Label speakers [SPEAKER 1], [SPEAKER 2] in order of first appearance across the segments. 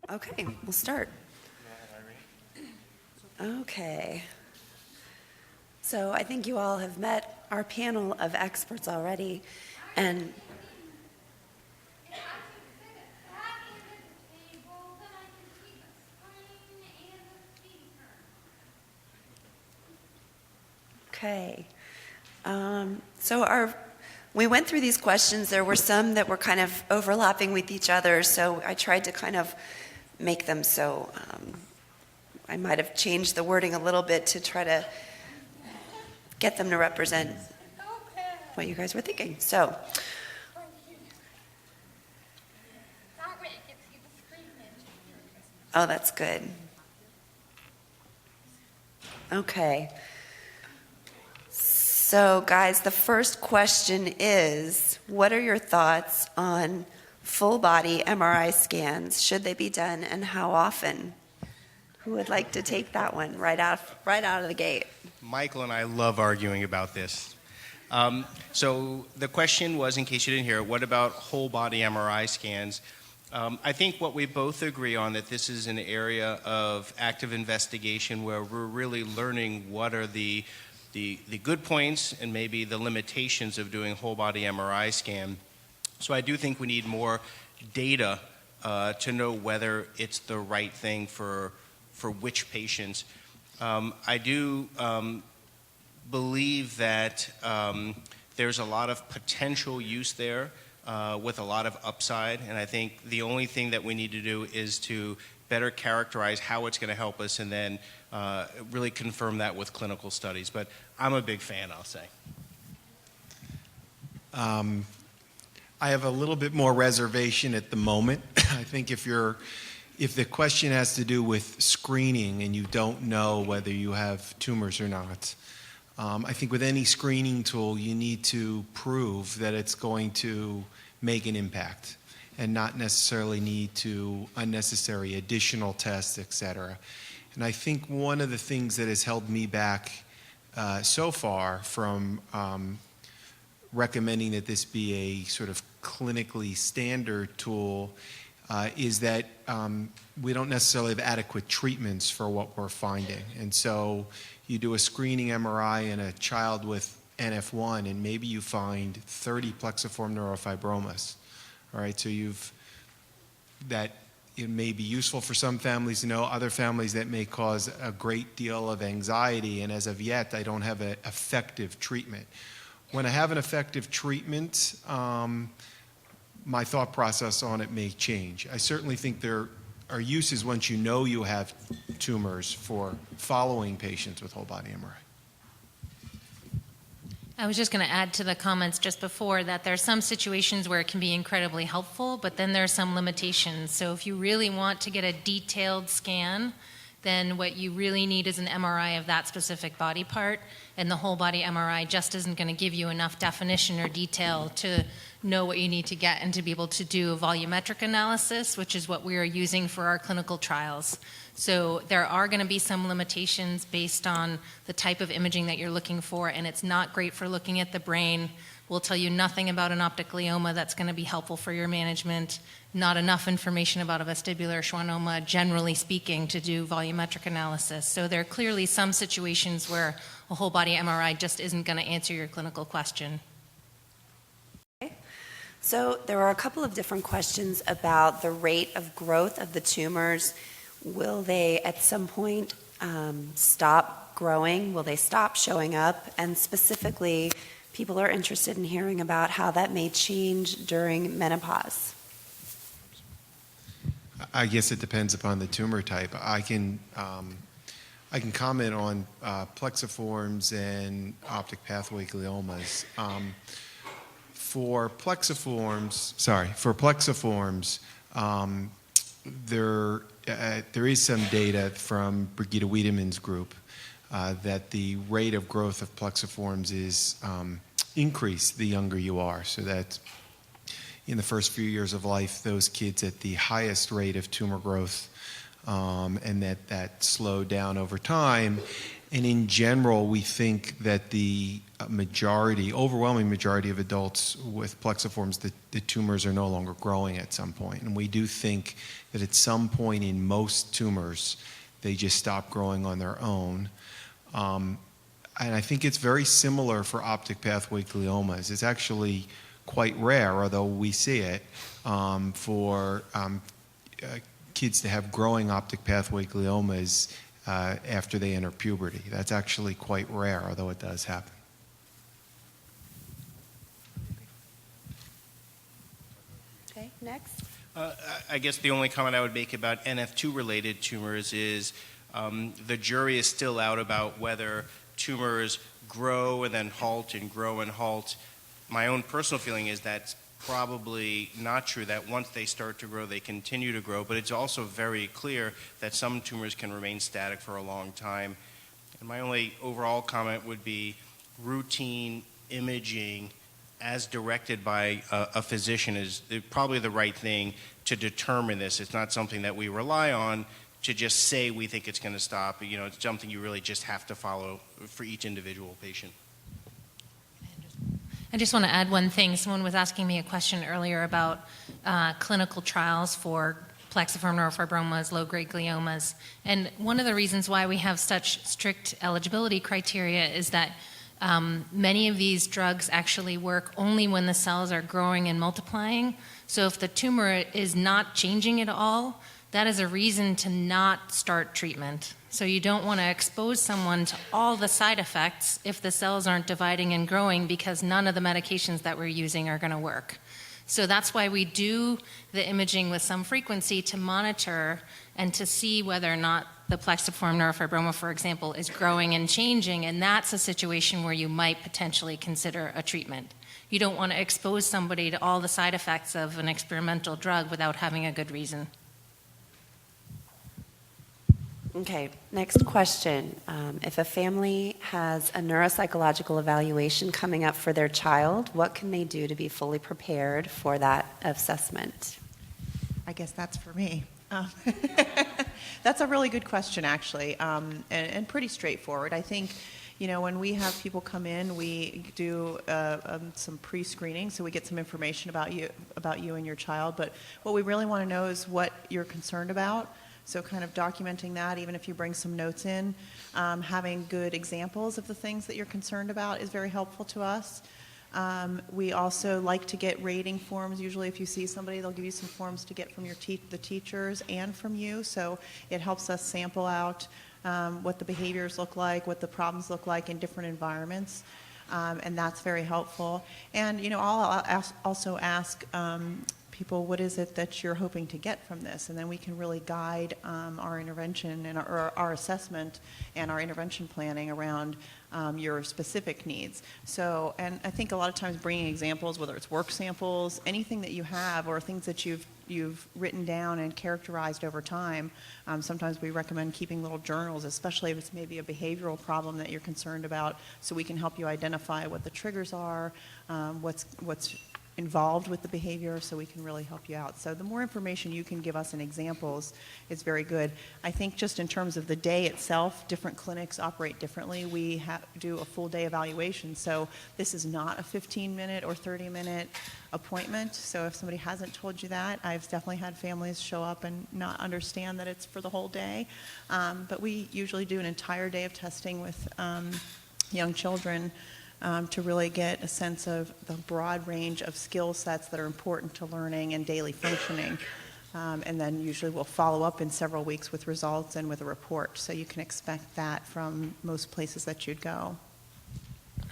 [SPEAKER 1] Okay, we'll start. Okay. So I think you all have met our panel of experts already, and okay. We went through these questions. There were some that were kind of overlapping with each other, so I tried to kind of make them so I might have changed the wording a little bit to try to get them to represent what you guys were thinking. So, oh, that's good. Okay. So, guys, the first question is, what are your thoughts on full body MRI scans? Should they be done, and how often? Who would like to take that one right out of the gate?
[SPEAKER 2] Michael and I love arguing about this. So the question was, in case you didn't hear, what about whole body MRI scans? I think what we both agree on that this is an area of active investigation where we're really learning what are the good points and maybe the limitations of doing whole body MRI scan. So I do think we need more data to know whether it's the right thing for which patients. I do believe that there's a lot of potential use there with a lot of upside, and I think the only thing that we need to do is to better characterize how it's going to help us and then really confirm that with clinical studies. But I'm a big fan, I'll say.
[SPEAKER 3] I have a little bit more reservation at the moment. I think if the question has to do with screening and you don't know whether you have tumors or not, I think with any screening tool you need to prove that it's going to make an impact and not necessarily need to unnecessary additional tests, etc. And I think one of the things that has held me back so far from recommending that this be a sort of clinically standard tool is that we don't necessarily have adequate treatments for what we're finding. And so you do a screening MRI in a child with NF1 and maybe you find 30 plexiform neurofibromas. All right, so it may be useful for some families to know, other families that may cause a great deal of anxiety, and as of yet I don't have an effective treatment. When I have an effective treatment, my thought process on it may change. I certainly think there are uses once you know you have tumors for following patients with whole body MRI.
[SPEAKER 4] I was just going to add to the comments just before that there are some situations where it can be incredibly helpful, but then there are some limitations. So if you really want to get a detailed scan, then what you really need is an MRI of that specific body part, and the whole body MRI just isn't going to give you enough definition or detail to know what you need to get and to be able to do a volumetric analysis, which is what we are using for our clinical trials. So there are going to be some limitations based on the type of imaging that you're looking for, and it's not great for looking at the brain. We'll tell you nothing about an optic glioma that's going to be helpful for your management, not enough information about a vestibular schwannoma, generally speaking, to do volumetric analysis. So there are clearly some situations where a whole body MRI just isn't going to answer your clinical question.
[SPEAKER 1] So there are a couple of different questions about the rate of growth of the tumors. Will they at some point stop growing? Will they stop showing up? And specifically, people are interested in hearing about how that may change during menopause.
[SPEAKER 3] I guess it depends upon the tumor type. I can comment on plexiforms and optic pathway gliomas. For plexiforms, there is some data from Brigitte Wiedemann's group that the rate of growth of plexiforms is increased the younger you are. So that in the first few years of life, those kids at the highest rate of tumor growth, and that slowed down over time. And in general, we think that the overwhelming majority of adults with plexiforms, the tumors are no longer growing at some point. And we do think that at some point in most tumors, they just stop growing on their own. And I think it's very similar for optic pathway gliomas. It's actually quite rare, although we see it, for kids to have growing optic pathway gliomas after they enter puberty. That's actually quite rare, although it does happen.
[SPEAKER 1] Okay, next.
[SPEAKER 2] I guess the only comment I would make about NF2-related tumors is the jury is still out about whether tumors grow and then halt and grow and halt. My own personal feeling is that's probably not true, that once they start to grow, they continue to grow, but it's also very clear that some tumors can remain static for a long time. And my only overall comment would be routine imaging as directed by a physician is probably the right thing to determine this. It's not something that we rely on to just say we think it's going to stop. You know, it's something you really just have to follow for each individual patient.
[SPEAKER 4] I just want to add one thing. Someone was asking me a question earlier about clinical trials for plexiform neurofibromas, low-grade gliomas. And one of the reasons why we have such strict eligibility criteria is that many of these drugs actually work only when the cells are growing and multiplying. So if the tumor is not changing at all, that is a reason to not start treatment. So you don't want to expose someone to all the side effects if the cells aren't dividing and growing, because none of the medications that we're using are going to work. So that's why we do the imaging with some frequency to monitor and to see whether or not the plexiform neurofibroma, for example, is growing and changing, and that's a situation where you might potentially consider a treatment. You don't want to expose somebody to all the side effects of an experimental drug without having a good reason.
[SPEAKER 1] Okay, next question. If a family has a neuropsychological evaluation coming up for their child, what can they do to be fully prepared for that assessment?
[SPEAKER 5] I guess that's for me. That's a really good question, actually, and pretty straightforward. I think, you know, when we have people come in, we do some pre-screening, so we get some information about you and your child. But what we really want to know is what you're concerned about. So kind of documenting that, even if you bring some notes in, having good examples of the things that you're concerned about is very helpful to us. We also like to get rating forms. Usually if you see somebody, they'll give you some forms to get from the teachers and from you. So it helps us sample out what the behaviors look like, what the problems look like in different environments. And that's very helpful. And, you know, I'll also ask people, what is it that you're hoping to get from this? And then we can really guide our intervention and our assessment and our intervention planning around your specific needs. So, and I think a lot of times bringing examples, whether it's work samples, anything that you have, or things that you've written down and characterized over time. Sometimes we recommend keeping little journals, especially if it's maybe a behavioral problem that you're concerned about, so we can help you identify what the triggers are, what's involved with the behavior, so we can really help you out. So the more information you can give us and examples is very good. I think just in terms of the day itself, different clinics operate differently. We do a full day evaluation, so this is not a 15-minute or 30-minute appointment. So if somebody hasn't told you that, I've definitely had families show up and not understand that it's for the whole day. But we usually do an entire day of testing with young children to really get a sense of the broad range of skill sets that are important to learning and daily functioning. And then usually we'll follow up in several weeks with results and with a report. So you can expect that from most places that you'd go.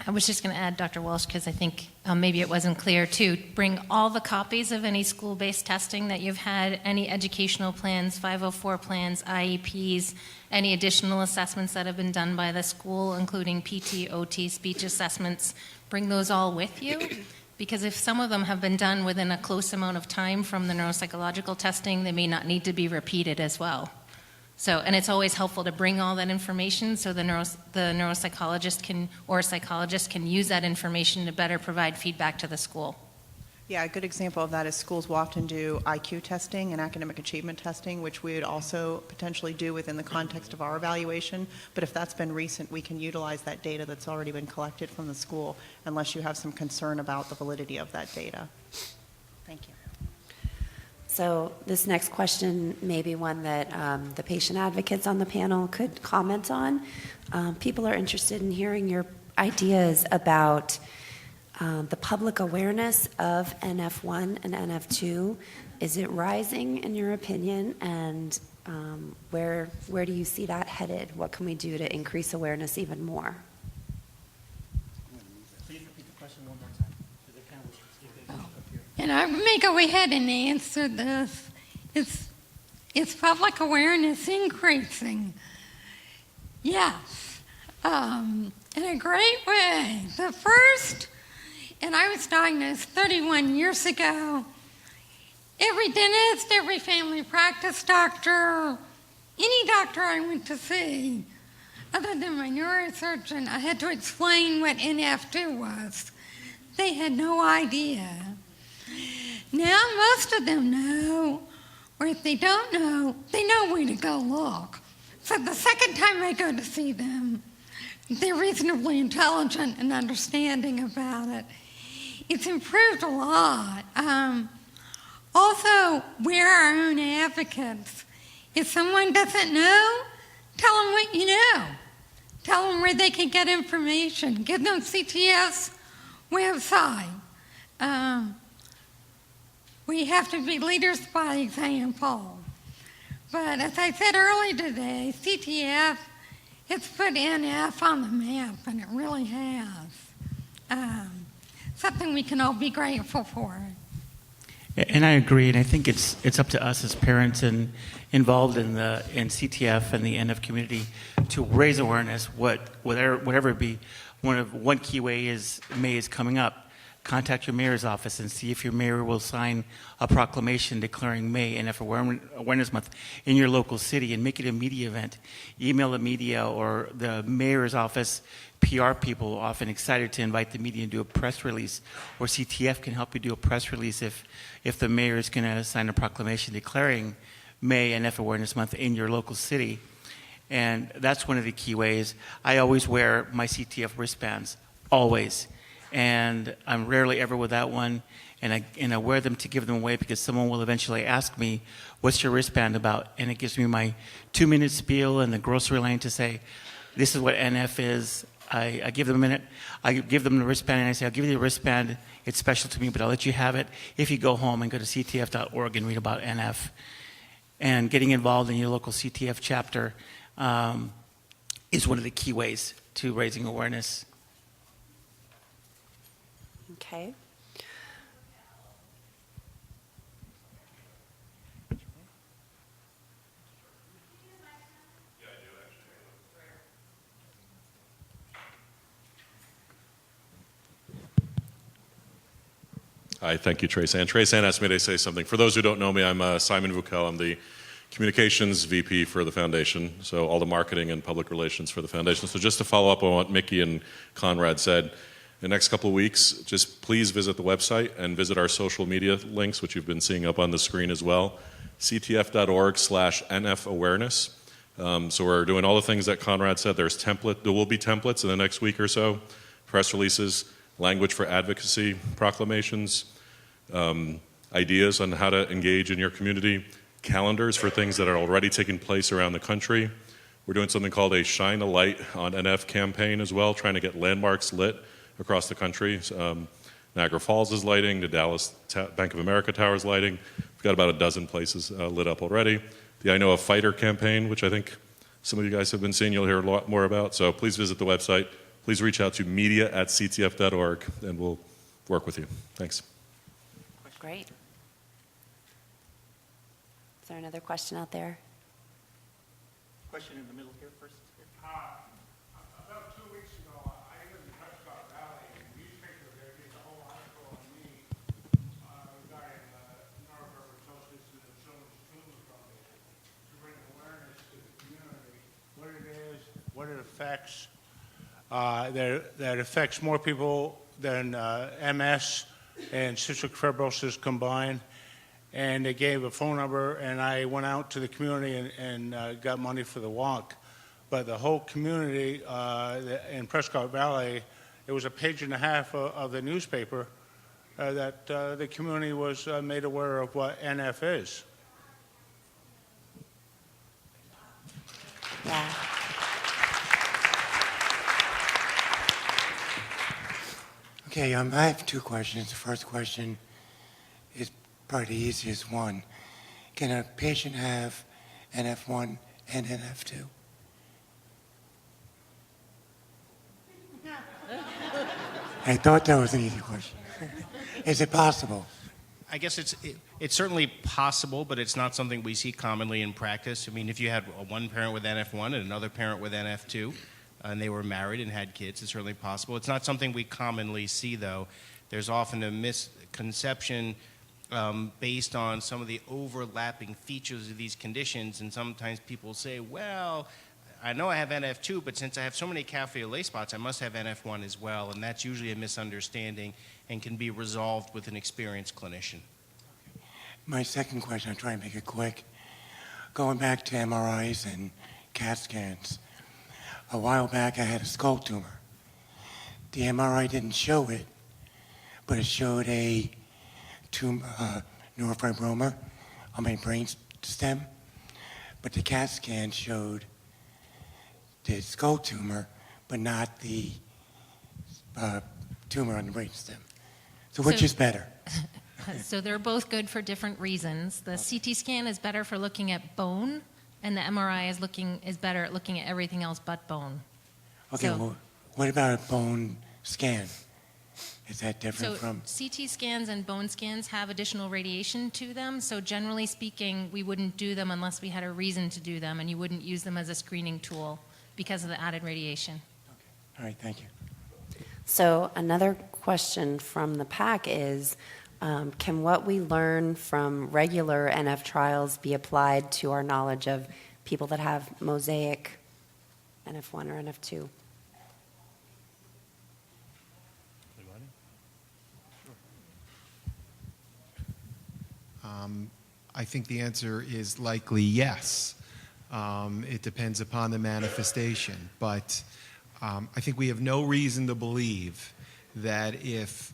[SPEAKER 4] I was just going to add, Dr. Walsh, because I think maybe it wasn't clear too, bring all the copies of any school-based testing that you've had, any educational plans, 504 plans, IEPs, any additional assessments that have been done by the school, including PT, OT, speech assessments. Bring those all with you, because if some of them have been done within a close amount of time from the neuropsychological testing, they may not need to be repeated as well. So, and it's always helpful to bring all that information so the neuropsychologist can, or psychologist can use that information to better provide feedback to the school.
[SPEAKER 5] Yeah, a good example of that is schools will often do IQ testing and academic achievement testing, which we would also potentially do within the context of our evaluation. But if that's been recent, we can utilize that data that's already been collected from the school, unless you have some concern about the validity of that data. Thank you.
[SPEAKER 1] So this next question may be one that the patient advocates on the panel could comment on. People are interested in hearing your ideas about the public awareness of NF1 and NF2. Is it rising in your opinion, and where do you see that headed? What can we do to increase awareness even more?
[SPEAKER 6] Please repeat the question one more time.
[SPEAKER 7] And I may go ahead and answer this. Is public awareness increasing? Yes, in a great way. The first, and I was diagnosed 31 years ago, every dentist, every family practice doctor, any doctor I went to see, other than my neurosurgeon, I had to explain what NF2 was. They had no idea. Now most of them know, or if they don't know, they know where to go look. So the second time I go to see them, they're reasonably intelligent and understanding about it. It's improved a lot. Also, we're our own advocates. If someone doesn't know, tell them what you know. Tell them where they can get information. Give them CTS website. We have to be leaders by example. But as I said earlier today, CTF has put NF on the map, and it really has. Something we can all be grateful for.
[SPEAKER 6] And I agree, and I think it's up to us as parents and involved in CTF and the NF community to raise awareness. Whatever it be, one key way is May is coming up. Contact your mayor's office and see if your mayor will sign a proclamation declaring May NF Awareness Month in your local city and make it a media event. Email the media or the mayor's office. PR people are often excited to invite the media and do a press release, or CTF can help you do a press release if the mayor is going to sign a proclamation declaring May NF Awareness Month in your local city. And that's one of the key ways. I always wear my CTF wristbands, always. And I'm rarely ever without one, and I wear them to give them away because someone will eventually ask me, what's your wristband about? And it gives me my 2-minute spiel in the grocery line to say, this is what NF is. I give them a minute. I give them the wristband, and I say, I'll give you the wristband. It's special to me, but I'll let you have it if you go home and go to ctf.org and read about NF. And getting involved in your local CTF chapter is one of the key ways to raising awareness.
[SPEAKER 1] Okay.
[SPEAKER 8] Hi, thank you, Trace Ann. Trace Ann asked me to say something. For those who don't know me, I'm Simon Vukel. I'm the Communications VP for the Foundation, so all the marketing and public relations for the Foundation. So just to follow up on what Mickey and Conrad said, in the next couple of weeks, just please visit the website and visit our social media links, which you've been seeing up on the screen as well, ctf.org/NF awareness. So we're doing all the things that Conrad said. There will be templates in the next week or so, press releases, language for advocacy, proclamations, ideas on how to engage in your community, calendars for things that are already taking place around the country. We're doing something called a Shine a Light on NF campaign as well, trying to get landmarks lit across the country. Niagara Falls is lighting, the Dallas Bank of America Tower is lighting. We've got about a dozen places lit up already. The I Know a Fighter campaign, which I think some of you guys have been seeing, you'll hear a lot more about. So please visit the website. Please reach out to media@ctf.org, and we'll work with you. Thanks.
[SPEAKER 1] Great. Is there another question out there?
[SPEAKER 6] Question in the middle here first.
[SPEAKER 9] About 2 weeks ago, I live in Prescott Valley, and the newspaper there did a whole article on me regarding neurofibromatosis and the Tumor Foundation to bring awareness to the community, what it is, what it affects. That affects more people than MS, and cystic fibrosis combined. And they gave a phone number, and I went out to the community and got money for the walk. But the whole community in Prescott Valley, it was a page and a half of the newspaper that the community was made aware of what NF is.
[SPEAKER 1] Yeah.
[SPEAKER 10] Okay, I have two questions. The first question is probably the easiest one. Can a patient have NF1 and NF2? I thought that was an easy question. Is it possible?
[SPEAKER 2] I guess it's certainly possible, but it's not something we see commonly in practice. I mean, if you had one parent with NF1 and another parent with NF2, and they were married and had kids, it's certainly possible. It's not something we commonly see, though. There's often a misconception based on some of the overlapping features of these conditions, and sometimes people say, well, I know I have NF2, but since I have so many calf lay spots, I must have NF1 as well, and that's usually a misunderstanding and can be resolved with an experienced clinician.
[SPEAKER 10] My second question, I'll try and make it quick. Going back to MRIs and CAT scans, a while back I had a skull tumor. The MRI didn't show it, but it showed a tumor, neurofibroma on my brain stem, but the CAT scan showed the skull tumor, but not the tumor on the brain stem. So which is better?
[SPEAKER 4] So they're both good for different reasons. The CT scan is better for looking at bone, and the MRI is better at looking at everything else but bone.
[SPEAKER 10] Okay,
[SPEAKER 4] So-
[SPEAKER 10] well, what about a bone scan? Is that different
[SPEAKER 4] So
[SPEAKER 10] from?
[SPEAKER 4] CT scans and bone scans have additional radiation to them, so generally speaking, we wouldn't do them unless we had a reason to do them, and you wouldn't use them as a screening tool because of the added radiation.
[SPEAKER 10] All right, thank you.
[SPEAKER 1] So another question from the pack is, can what we learn from regular NF trials be applied to our knowledge of people that have mosaic NF1 or NF2?
[SPEAKER 3] I think the answer is likely yes. It depends upon the manifestation, but I think we have no reason to believe that if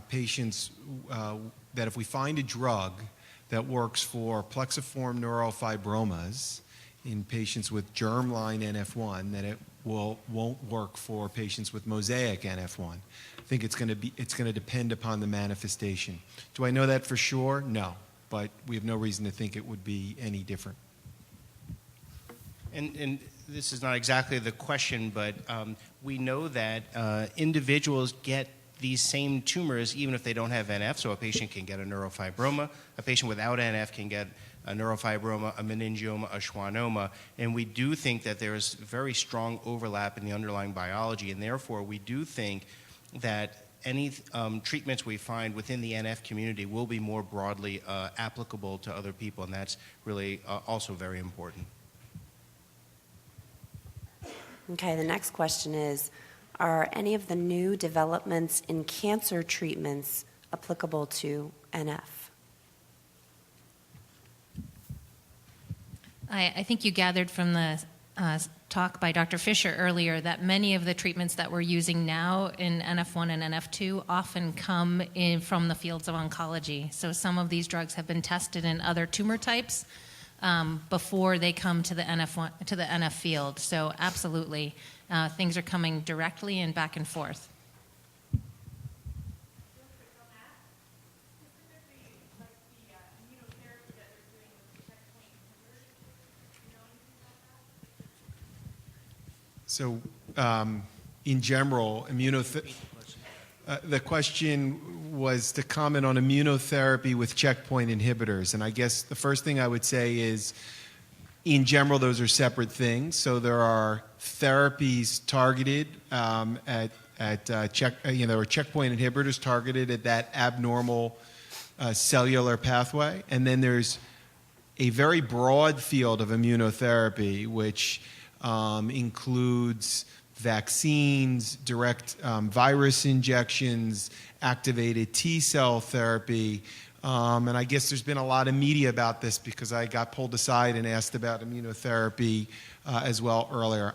[SPEAKER 3] patients, that if we find a drug that works for plexiform neurofibromas in patients with germline NF1, that it won't work for patients with mosaic NF1. I think it's going to depend upon the manifestation. Do I know that for sure? No, but we have no reason to think it would be any different.
[SPEAKER 2] And this is not exactly the question, but we know that individuals get these same tumors even if they don't have NF. So a patient can get a neurofibroma. A patient without NF can get a neurofibroma, a meningioma, a schwannoma. And we do think that there is very strong overlap in the underlying biology. And therefore, we do think that any treatments we find within the NF community will be more broadly applicable to other people. And that's really also very important.
[SPEAKER 1] Okay, the next question is, are any of the new developments in cancer treatments applicable to NF?
[SPEAKER 4] I think you gathered from the talk by Dr. Fisher earlier that many of the treatments that we're using now in NF1 and NF2 often come in from the fields of oncology. So some of these drugs have been tested in other tumor types before they come to the NF field. So absolutely, things are coming directly and back and forth.
[SPEAKER 3] So, in general, the question was to comment on immunotherapy with checkpoint inhibitors. And I guess the first thing I would say is, in general, those are separate things. So there are therapies targeted there are checkpoint inhibitors targeted at that abnormal cellular pathway. And then there's a very broad field of immunotherapy, which includes vaccines, direct virus injections, activated T cell therapy. And I guess there's been a lot of media about this because I got pulled aside and asked about immunotherapy as well earlier.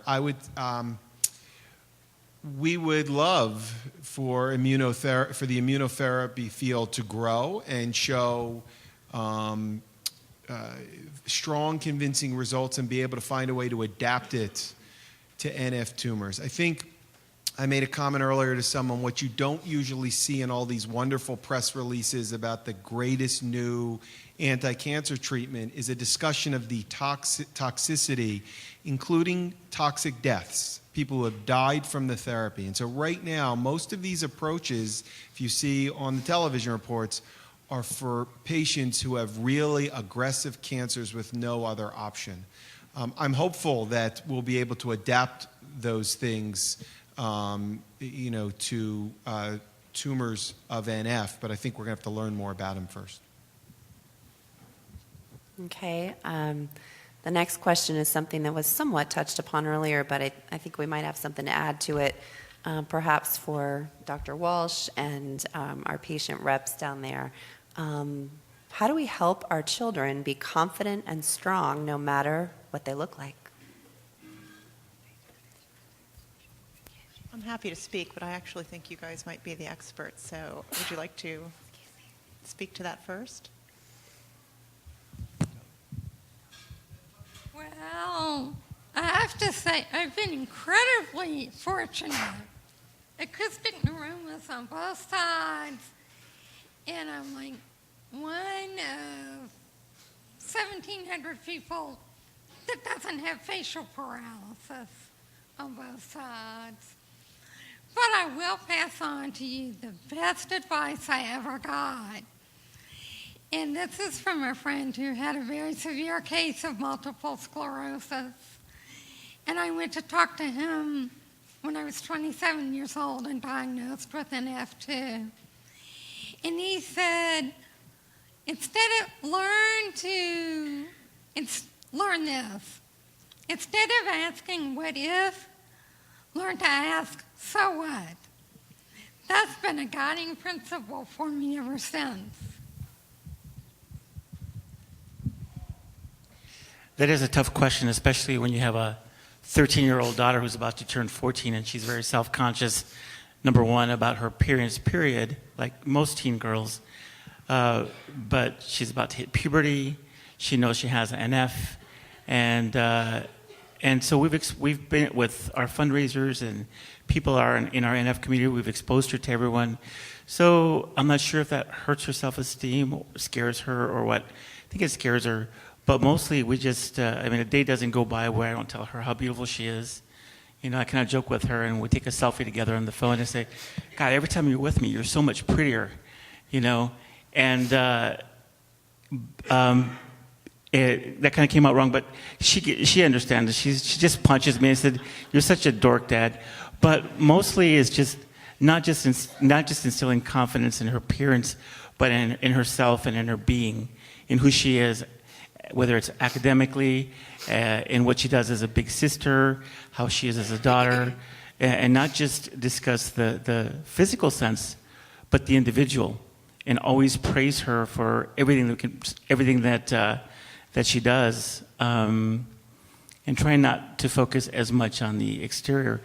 [SPEAKER 3] We would love for the immunotherapy field to grow and show strong, convincing results and be able to find a way to adapt it to NF tumors. I think I made a comment earlier to someone, what you don't usually see in all these wonderful press releases about the greatest new anti-cancer treatment is a discussion of the toxicity, including toxic deaths, people who have died from the therapy. And so right now, most of these approaches, if you see on the television reports, are for patients who have really aggressive cancers with no other option. I'm hopeful that we'll be able to adapt those things to tumors of NF, but I think we're going to have to learn more about them first.
[SPEAKER 1] Okay. The next question is something that was somewhat touched upon earlier, but I think we might have something to add to it, perhaps for Dr. Walsh and our patient reps down there. How do we help our children be confident and strong no matter what they look like?
[SPEAKER 5] I'm happy to speak, but I actually think you guys might be the experts. So would you like to speak to that first?
[SPEAKER 7] Well, I have to say I've been incredibly fortunate. Acoustic neuromas on both sides, and I'm like one of 1,700 people that doesn't have facial paralysis on both sides. But I will pass on to you the best advice I ever got. And this is from a friend who had a very severe case of multiple sclerosis. And I went to talk to him when I was 27 years old and diagnosed with NF2. And he said, learn this. Instead of asking what if, learn to ask, so what? That's been a guiding principle for me ever since.
[SPEAKER 6] That is a tough question, especially when you have a 13-year-old daughter who's about to turn 14 and she's very self-conscious, number one, about her period, like most teen girls. But she's about to hit puberty. She knows she has NF. And so we've been with our fundraisers and people are in our NF community. We've exposed her to everyone. So I'm not sure if that hurts her self-esteem or scares her or what. I think it scares her. But mostly we just, a day doesn't go by where I don't tell her how beautiful she is. I kind of joke with her and we take a selfie together on the phone and say, God, every time you're with me, you're so much prettier, And that kind of came out wrong, but she understands. She just punches me and said, "You're such a dork, Dad." But mostly it's just not just instilling confidence in her appearance, but in herself and in her being, in who she is, whether it's academically, in what she does as a big sister, how she is as a daughter, and not just discuss the physical sense, but the individual, and always praise her for everything that she does, and try not to focus as much on the exterior.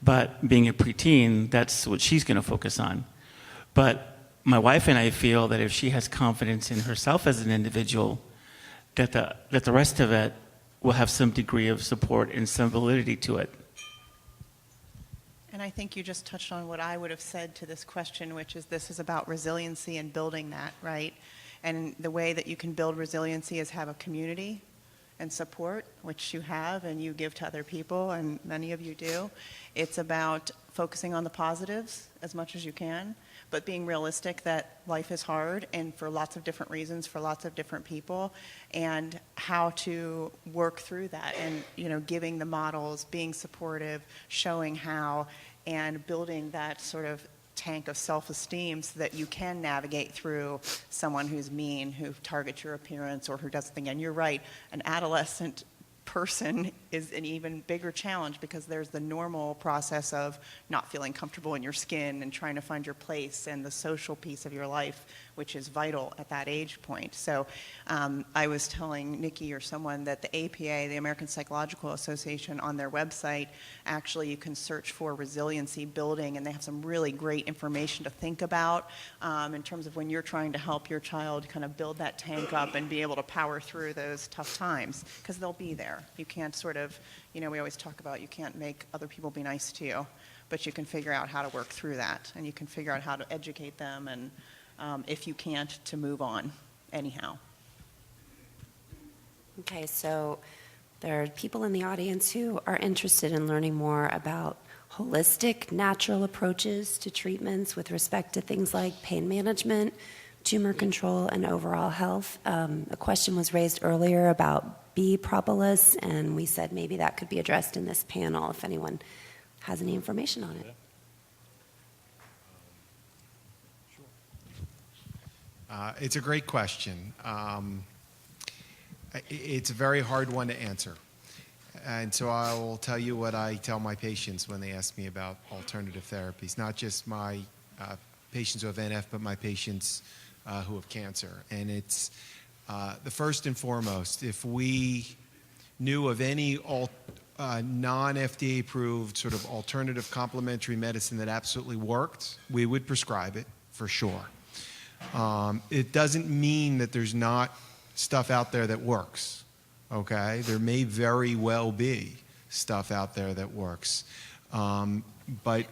[SPEAKER 6] But being a preteen, that's what she's going to focus on. But my wife and I feel that if she has confidence in herself as an individual, that the rest of it will have some degree of support and some validity to it.
[SPEAKER 5] And I think you just touched on what I would have said to this question, which is this is about resiliency and building that, right? And the way that you can build resiliency is have a community and support, which you have and you give to other people, and many of you do. It's about focusing on the positives as much as you can, but being realistic that life is hard and for lots of different reasons for lots of different people, and how to work through that, and giving the models, being supportive, showing how, and building that sort of tank of self-esteem so that you can navigate through someone who's mean, who targets your appearance or who does something. And you're right, an adolescent person is an even bigger challenge because there's the normal process of not feeling comfortable in your skin and trying to find your place and the social piece of your life, which is vital at that age point. So I was telling Nikki or someone that the APA, the American Psychological Association, on their website, actually you can search for resiliency building, and they have some really great information to think about in terms of when you're trying to help your child kind of build that tank up and be able to power through those tough times, because they'll be there. You can't sort of, we always talk about you can't make other people be nice to you, but you can figure out how to work through that, and you can figure out how to educate them, and if you can't, to move on anyhow.
[SPEAKER 1] Okay, so there are people in the audience who are interested in learning more about holistic, natural approaches to treatments with respect to things like pain management, tumor control, and overall health. A question was raised earlier about bee propolis, and we said maybe that could be addressed in this panel if anyone has any information on it.
[SPEAKER 3] It's a great question. It's a very hard one to answer. And so I will tell you what I tell my patients when they ask me about alternative therapies, not just my patients who have NF, but my patients who have cancer. And it's the first and foremost, if we knew of any non-FDA approved sort of alternative complementary medicine that absolutely worked, we would prescribe it for sure. It doesn't mean that there's not stuff out there that works, okay? There may very well be stuff out there that works. But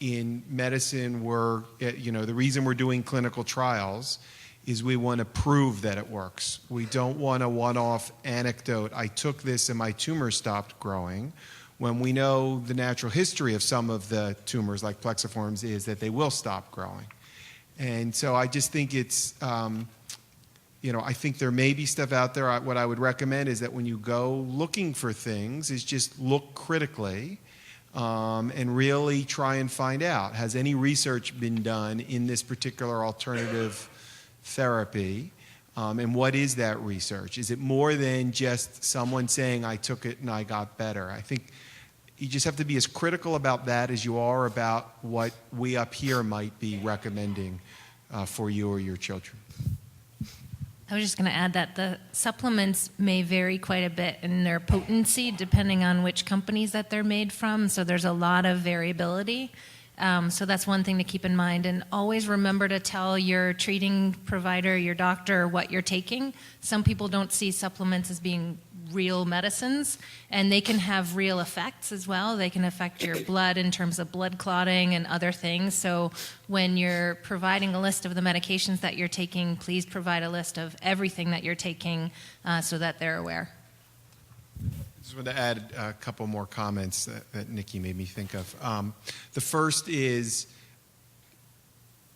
[SPEAKER 3] in medicine, the reason we're doing clinical trials is we want to prove that it works. We don't want a one-off anecdote, I took this and my tumor stopped growing, when we know the natural history of some of the tumors, like plexiforms, is that they will stop growing. And so I just think it's, I think there may be stuff out there. What I would recommend is that when you go looking for things, is just look critically and really try and find out, has any research been done in this particular alternative therapy? And what is that research? Is it more than just someone saying, I took it and I got better? I think you just have to be as critical about that as you are about what we up here might be recommending for you or your children.
[SPEAKER 4] I was just going to add that the supplements may vary quite a bit in their potency depending on which companies that they're made from, so there's a lot of variability. So that's one thing to keep in mind. And always remember to tell your treating provider, your doctor, what you're taking. Some people don't see supplements as being real medicines, and they can have real effects as well. They can affect your blood in terms of blood clotting and other things. So when you're providing a list of the medications that you're taking, please provide a list of everything that you're taking so that they're aware.
[SPEAKER 3] I just want to add a couple more comments that Nikki made me think of. The first is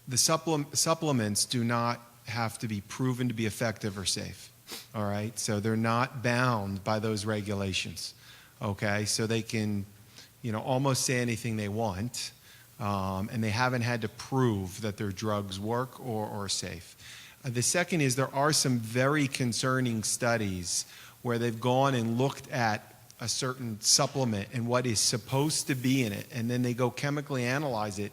[SPEAKER 3] the supplements do not have to be proven to be effective or safe. All right, so they're not bound by those regulations. Okay, so they can, almost say anything they want, and they haven't had to prove that their drugs work or are safe. The second is there are some very concerning studies where they've gone and looked at a certain supplement and what is supposed to be in it, and then they go chemically analyze it,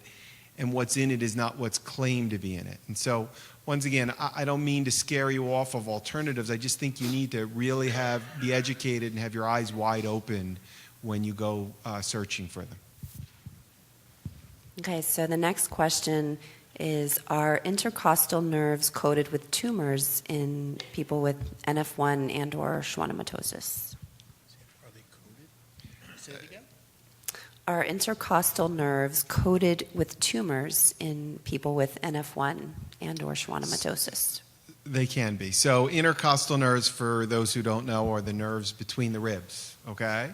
[SPEAKER 3] and what's in it is not what's claimed to be in it. And so, once again, I don't mean to scare you off of alternatives. I just think you need to really be educated and have your eyes wide open when you go searching for them.
[SPEAKER 1] Okay, so the next question is, are intercostal nerves coated with tumors in people with NF1 and or Schwannomatosis?
[SPEAKER 2] Are they coated? Say it again.
[SPEAKER 1] Are intercostal nerves coated with tumors in people with NF1 and or Schwannomatosis?
[SPEAKER 3] They can be. So intercostal nerves, for those who don't know, are the nerves between the ribs, okay?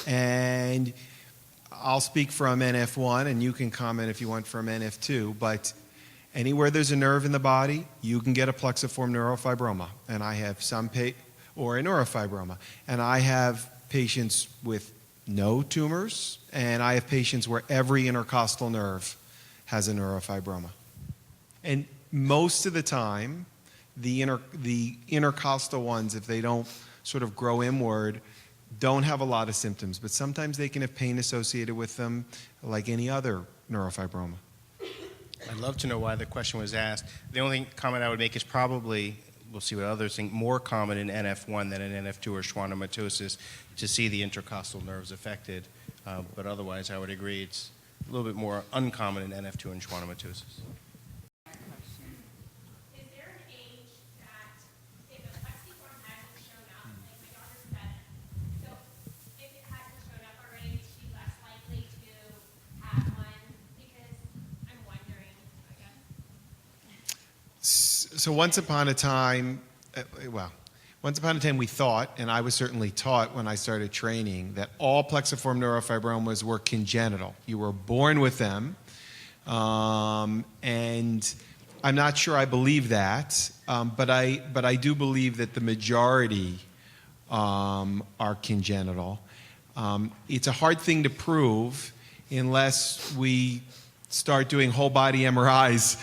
[SPEAKER 3] And I'll speak from NF1, and you can comment if you want from NF2, but anywhere there's a nerve in the body, you can get a plexiform neurofibroma. And I have or a neurofibroma. And I have patients with no tumors, and I have patients where every intercostal nerve has a neurofibroma. And most of the time, the intercostal ones, if they don't sort of grow inward, don't have a lot of symptoms, but sometimes they can have pain associated with them like any other neurofibroma.
[SPEAKER 2] I'd love to know why the question was asked. The only comment I would make is probably, we'll see what others think, more common in NF1 than in NF2 or schwannomatosis to see the intercostal nerves affected. But otherwise, I would agree it's a little bit more uncommon in NF2 and schwannomatosis.
[SPEAKER 11] Is there an age that if a plexiform hasn't shown up, like my daughter's 7, so if it hasn't shown up already, is she less likely to have one? Because I'm wondering, I guess.
[SPEAKER 3] So once upon a time, we thought, and I was certainly taught when I started training, that all plexiform neurofibromas were congenital. You were born with them, and I'm not sure I believe that, but I do believe that the majority are congenital. It's a hard thing to prove unless we start doing whole body MRIs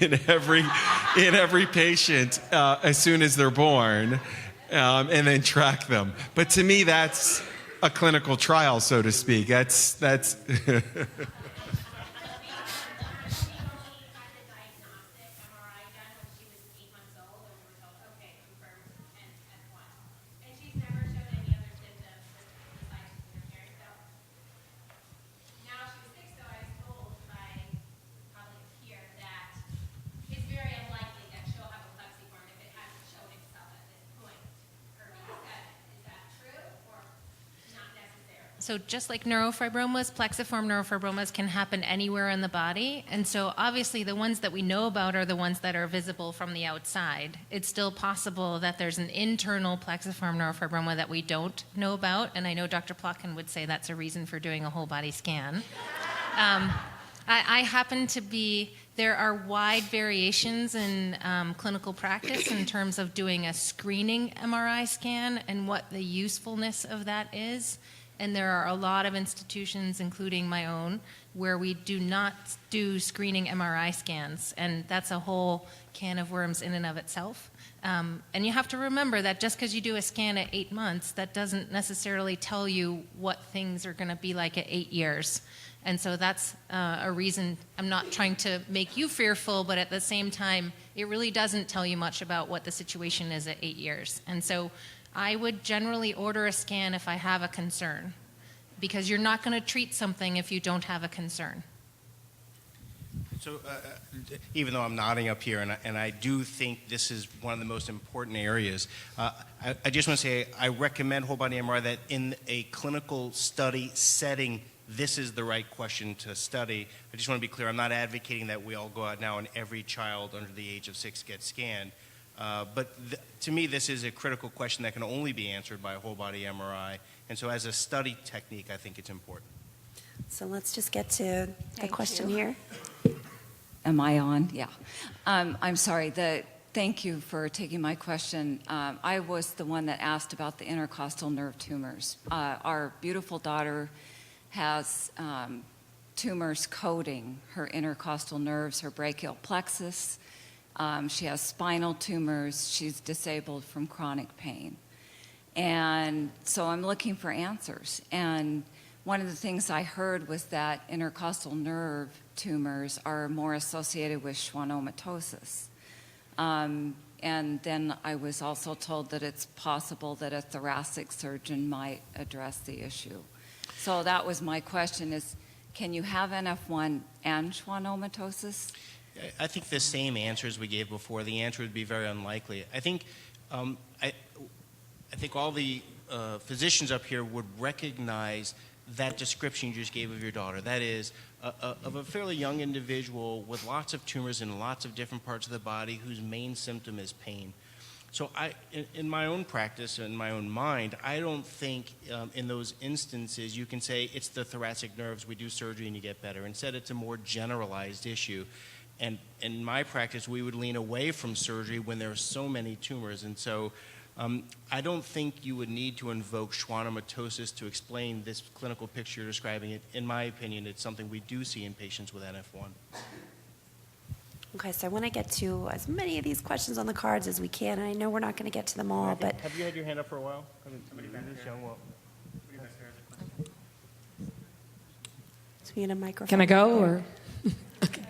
[SPEAKER 3] in every patient as soon as they're born, and then track them. But to me, that's a clinical trial, so to speak. That's
[SPEAKER 4] So just like neurofibromas, plexiform neurofibromas can happen anywhere in the body. And so obviously the ones that we know about are the ones that are visible from the outside. It's still possible that there's an internal plexiform neurofibroma that we don't know about. And I know Dr. Plotkin would say that's a reason for doing a whole body scan. I happen to be, there are wide variations in clinical practice in terms of doing a screening MRI scan and what the usefulness of that is. And there are a lot of institutions, including my own, where we do not do screening MRI scans. And that's a whole can of worms in and of itself. And you have to remember that just because you do a scan at 8 months, that doesn't necessarily tell you what things are going to be like at 8 years. And so that's a reason. I'm not trying to make you fearful, but at the same time, it really doesn't tell you much about what the situation is at 8 years. And so I would generally order a scan if I have a concern, because you're not going to treat something if you don't have a concern.
[SPEAKER 2] So even though I'm nodding up here, and I do think this is one of the most important areas, I just want to say I recommend whole body MRI that in a clinical study setting, this is the right question to study. I just want to be clear, I'm not advocating that we all go out now and every child under the age of 6 gets scanned. But to me, this is a critical question that can only be answered by a whole body MRI. And so as a study technique, I think it's important.
[SPEAKER 1] So let's just get to the question here.
[SPEAKER 12] Am I on? Yeah. I'm sorry. Thank you for taking my question. I was the one that asked about the intercostal nerve tumors. Our beautiful daughter has tumors coating her intercostal nerves, her brachial plexus. She has spinal tumors. She's disabled from chronic pain. And so I'm looking for answers. And one of the things I heard was that intercostal nerve tumors are more associated with schwannomatosis. And then I was also told that it's possible that a thoracic surgeon might address the issue. So that was my question is, can you have NF1 and schwannomatosis?
[SPEAKER 2] I think the same answers we gave before. The answer would be very unlikely. I think all the physicians up here would recognize that description you just gave of your daughter. That is, of a fairly young individual with lots of tumors in lots of different parts of the body whose main symptom is pain. So in my own practice, in my own mind, I don't think in those instances you can say it's the thoracic nerves, we do surgery and you get better. Instead, it's a more generalized issue. And in my practice, we would lean away from surgery when there are so many tumors. And so I don't think you would need to invoke schwannomatosis to explain this clinical picture you're describing. In my opinion, it's something we do see in patients with NF1.
[SPEAKER 1] Okay, so I want to get to as many of these questions on the cards as we can, and I know we're not going to get to them all, but
[SPEAKER 2] Have you had your hand up for a while? Somebody back this young, well,
[SPEAKER 1] So we need a microphone.
[SPEAKER 13] Can I go or? Okay.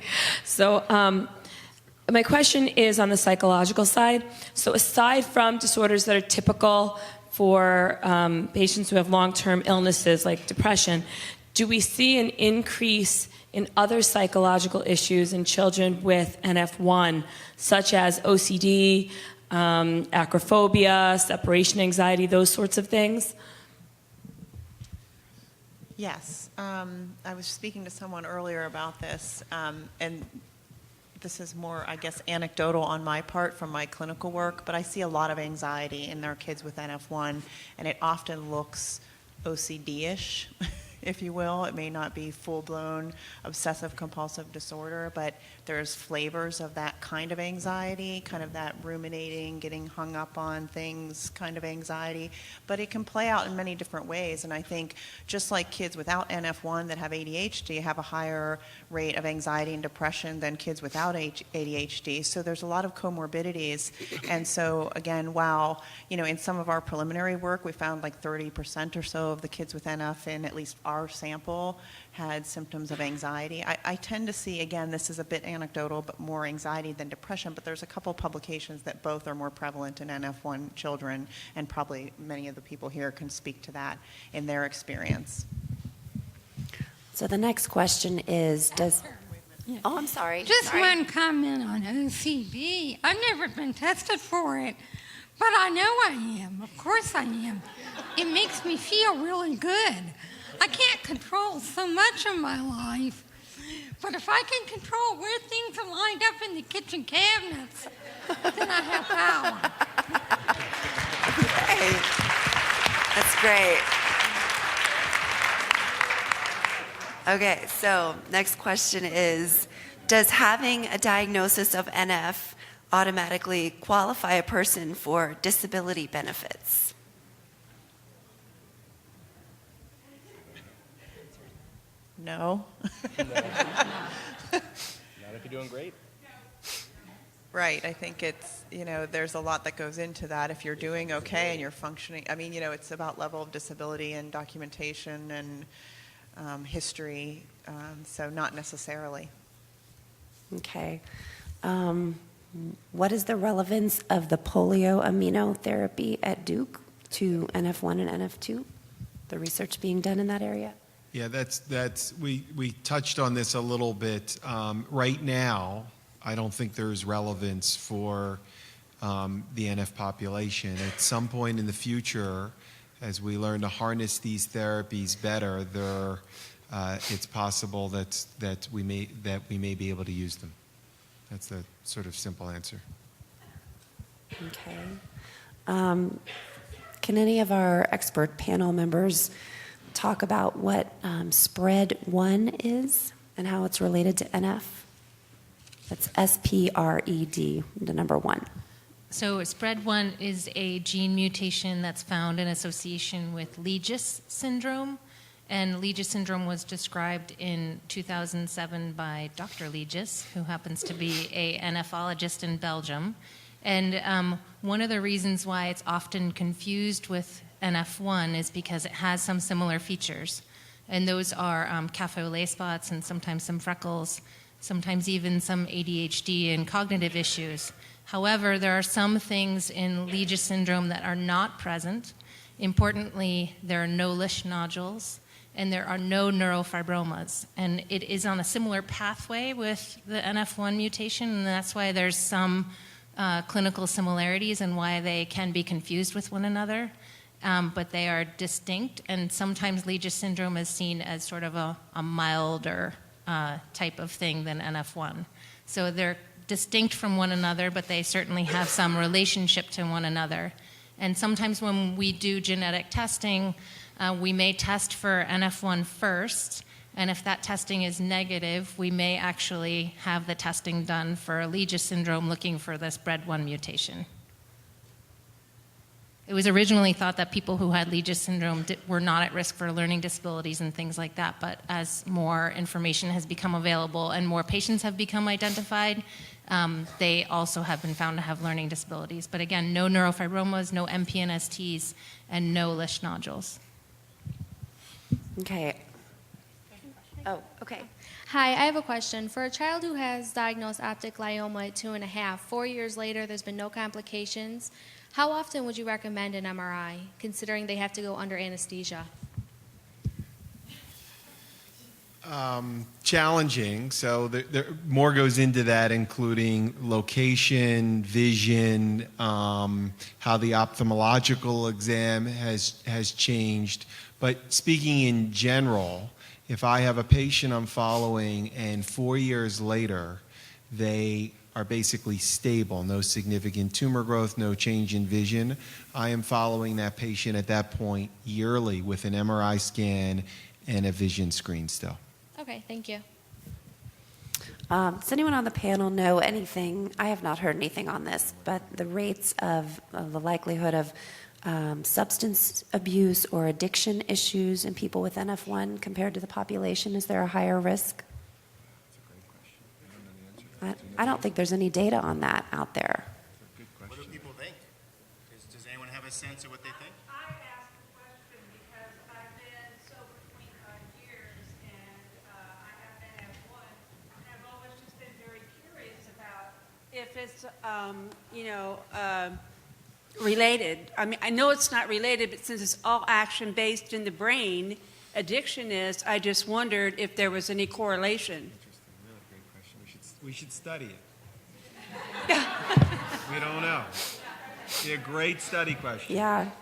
[SPEAKER 13] So my question is on the psychological side. So aside from disorders that are typical for patients who have long-term illnesses like depression, do we see an increase in other psychological issues in children with NF1, such as OCD, acrophobia, separation anxiety, those sorts of things?
[SPEAKER 5] Yes. I was speaking to someone earlier about this, and this is more, I guess, anecdotal on my part from my clinical work, but I see a lot of anxiety in their kids with NF1, and it often looks OCD-ish, if you will. It may not be full-blown obsessive-compulsive disorder, but there's flavors of that kind of anxiety, kind of that ruminating, getting hung up on things kind of anxiety. But it can play out in many different ways, and I think just like kids without NF1 that have ADHD have a higher rate of anxiety and depression than kids without ADHD. So there's a lot of comorbidities. And so, again, while, in some of our preliminary work, we found like 30% or so of the kids with NF in at least our sample had symptoms of anxiety. I tend to see, again, this is a bit anecdotal, but more anxiety than depression, but there's a couple publications that both are more prevalent in NF1 children, and probably many of the people here can speak to that in their experience.
[SPEAKER 1] So the next question is, Oh, I'm sorry.
[SPEAKER 7] Just
[SPEAKER 1] Sorry.
[SPEAKER 7] one comment on OCD. I've never been tested for it, but I know I am. Of course I am. It makes me feel really good. I can't control so much of my life, but if I can control where things are lined up in the kitchen cabinets, then I have power.
[SPEAKER 1] Great. That's great. Okay, so next question is, does having a diagnosis of NF automatically qualify a person for disability benefits?
[SPEAKER 5] No.
[SPEAKER 2] Not if you're doing great.
[SPEAKER 5] Right. I think it's, there's a lot that goes into that. If you're doing okay and you're functioning, it's about level of disability and documentation and history, so not necessarily.
[SPEAKER 1] Okay. What is the relevance of the polio immunotherapy at Duke to NF1 and NF2? The research being done in that area?
[SPEAKER 3] Yeah, we touched on this a little bit. Right now, I don't think there's relevance for the NF population. At some point in the future, as we learn to harness these therapies better, it's possible that we may be able to use them. That's the sort of simple answer.
[SPEAKER 1] Okay. Can any of our expert panel members talk about what spread 1 is and how it's related to NF? That's SPRED, the number 1.
[SPEAKER 4] So spread 1 is a gene mutation that's found in association with Legis syndrome. And Legis syndrome was described in 2007 by Dr. Legis, who happens to be an nephrologist in Belgium. And one of the reasons why it's often confused with NF1 is because it has some similar features. And those are cafe au lait spots and sometimes some freckles, sometimes even some ADHD and cognitive issues. However, there are some things in Legis syndrome that are not present. Importantly, there are no Lisch nodules, and there are no neurofibromas. And it is on a similar pathway with the NF1 mutation, and that's why there's some clinical similarities and why they can be confused with one another. But they are distinct, and sometimes Legis syndrome is seen as sort of a milder type of thing than NF1. So they're distinct from one another, but they certainly have some relationship to one another. And sometimes when we do genetic testing, we may test for NF1 first, and if that testing is negative, we may actually have the testing done for Legis syndrome looking for the spread 1 mutation. It was originally thought that people who had Legis syndrome were not at risk for learning disabilities and things like that, but as more information has become available and more patients have become identified, they also have been found to have learning disabilities. But again, no neurofibromas, no MPNSTs, and no Lisch nodules.
[SPEAKER 1] Okay. Oh, okay.
[SPEAKER 14] Hi, I have a question. For a child who has diagnosed optic glioma at 2.5, 4 years later, there's been no complications, how often would you recommend an MRI, considering they have to go under anesthesia?
[SPEAKER 3] Challenging. So more goes into that, including location, vision, how the ophthalmological exam has changed. But speaking in general, if I have a patient I'm following and 4 years later they are basically stable, no significant tumor growth, no change in vision, I am following that patient at that point yearly with an MRI scan and a vision screen still.
[SPEAKER 14] Okay, thank you.
[SPEAKER 1] Does anyone on the panel know anything? I have not heard anything on this, but the rates of the likelihood of substance abuse or addiction issues in people with NF1 compared to the population, is there a higher risk? I don't think there's any data on that out there.
[SPEAKER 2] What do people think? Does anyone have a sense of what they think?
[SPEAKER 15] I asked the question because I've been sober 25 years and I have NF1, and I've always just been very curious about if it's, related. I mean, I know it's not related, but since it's all action-based in the brain, addiction is, I just wondered if there was any correlation.
[SPEAKER 3] Interesting, really great question. We should study it. We don't know. It's a great study question.
[SPEAKER 1] Yeah.
[SPEAKER 15] I would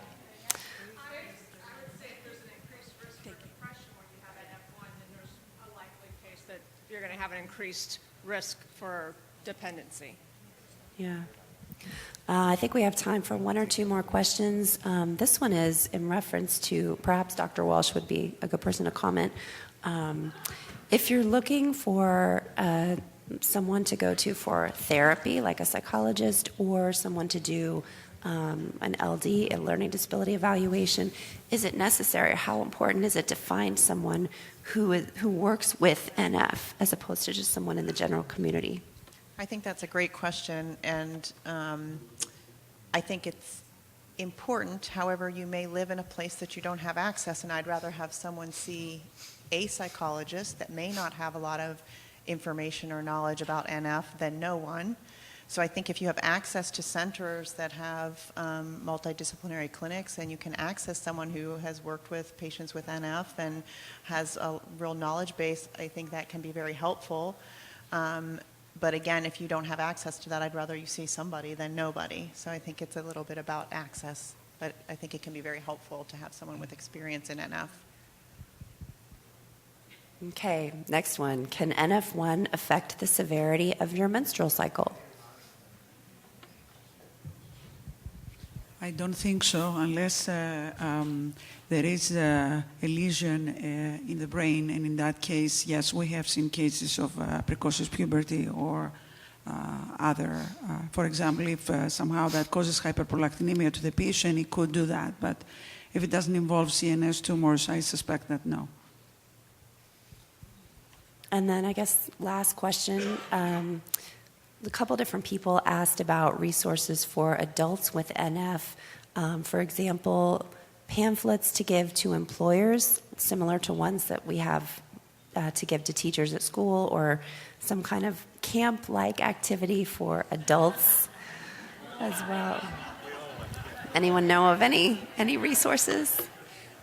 [SPEAKER 15] say if there's an increased risk for depression when you have NF1, then there's a likely case that you're going to have an increased risk for dependency.
[SPEAKER 1] Yeah. I think we have time for one or two more questions. This one is in reference to, perhaps Dr. Walsh would be a good person to comment. If you're looking for someone to go to for therapy, like a psychologist, or someone to do an LD, a learning disability evaluation, is it necessary? How important is it to find someone who works with NF as opposed to just someone in the general community?
[SPEAKER 5] I think that's a great question, and I think it's important. However, you may live in a place that you don't have access, and I'd rather have someone see a psychologist that may not have a lot of information or knowledge about NF than no one. So I think if you have access to centers that have multidisciplinary clinics and you can access someone who has worked with patients with NF and has a real knowledge base, I think that can be very helpful. But again, if you don't have access to that, I'd rather you see somebody than nobody. So I think it's a little bit about access, but I think it can be very helpful to have someone with experience in NF.
[SPEAKER 1] Okay, next one. Can NF1 affect the severity of your menstrual cycle?
[SPEAKER 16] I don't think so, unless there is a lesion in the brain, and in that case, yes, we have seen cases of precocious puberty or other. For example, if somehow that causes hyperprolactinemia to the patient, it could do that. But if it doesn't involve CNS tumors, I suspect that no.
[SPEAKER 1] And then I guess last question. A couple different people asked about resources for adults with NF. For example, pamphlets to give to employers, similar to ones that we have to give to teachers at school, or some kind of camp-like activity for adults as well. Anyone know of any resources?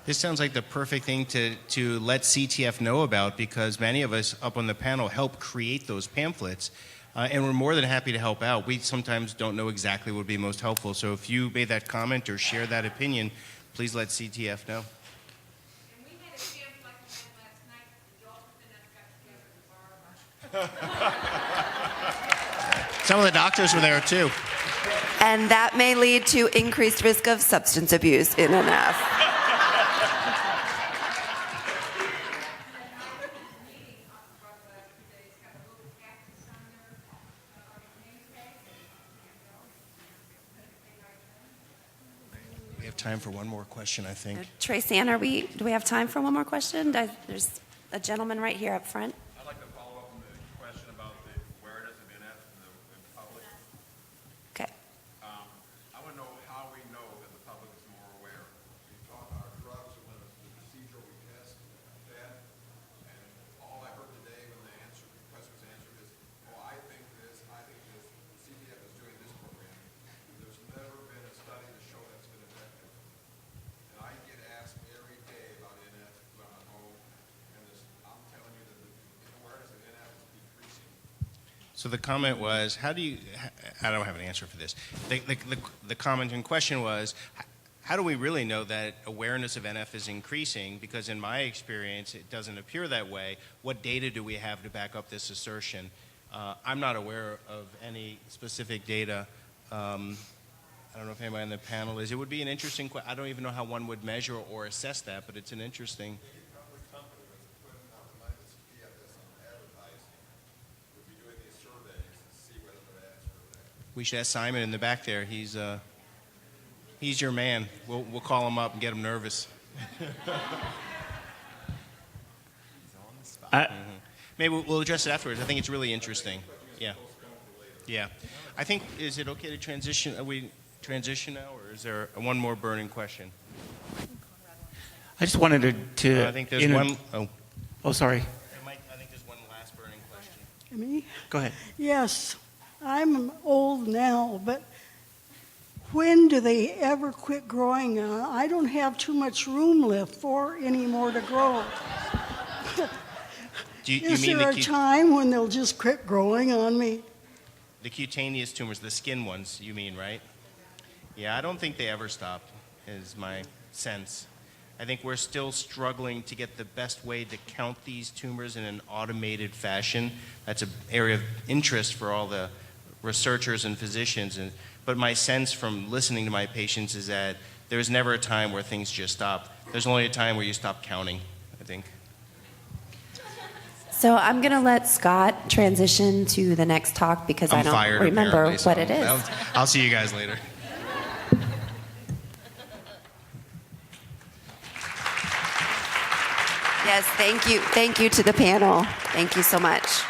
[SPEAKER 2] This sounds like the perfect thing to let CTF know about, because many of us up on the panel help create those pamphlets. And we're more than happy to help out. We sometimes don't know exactly what would be most helpful. So if you made that comment or share that opinion, please let CTF know.
[SPEAKER 15] And we had a pamphlet last night. The adults got together and borrowed.
[SPEAKER 2] Some of the doctors were there too.
[SPEAKER 1] And that may lead to increased risk of substance abuse in NF.
[SPEAKER 2] We have time for one more question, I think.
[SPEAKER 1] Tracy Ann, do we have time for one more question? There's a gentleman right here up front.
[SPEAKER 8] I'd like to follow up on the question about the awareness of NF in the public.
[SPEAKER 1] Okay.
[SPEAKER 8] I want to know how we know that the public is more aware.
[SPEAKER 17] We talk about drugs and the procedural we test.
[SPEAKER 2] So the comment was, I don't have an answer for this. The comment in question was, how do we really know that awareness of NF is increasing? Because in my experience, it doesn't appear that way. What data do we have to back up this assertion? I'm not aware of any specific data. I don't know if anybody on the panel is. It would be an interesting question. I don't even know how one would measure or assess that, but it's an interesting. We should ask Simon in the back there. He's your man. We'll call him up and get him nervous. Maybe we'll address it afterwards. I think it's really interesting. Yeah. Yeah. I think, is it okay to transition? Are we transition now, or is there one more burning question?
[SPEAKER 6] I just wanted to
[SPEAKER 2] I think there's one.
[SPEAKER 6] Oh, sorry.
[SPEAKER 2] I think there's one last burning question.
[SPEAKER 17] Me?
[SPEAKER 6] Go ahead.
[SPEAKER 17] Yes. I'm old now, but when do they ever quit growing? I don't have too much room left for anymore to grow. Is there a time when they'll just quit growing on me?
[SPEAKER 2] The cutaneous tumors, the skin ones, you mean, right? Yeah, I don't think they ever stop, is my sense. I think we're still struggling to get the best way to count these tumors in an automated fashion. That's an area of interest for all the researchers and physicians. But my sense from listening to my patients is that there's never a time where things just stop. There's only a time where you stop counting, I think.
[SPEAKER 1] So I'm going to let Scott transition to the next talk because I don't remember what it is.
[SPEAKER 2] I'll see you guys later.
[SPEAKER 1] Yes, thank you. Thank you to the panel. Thank you so much.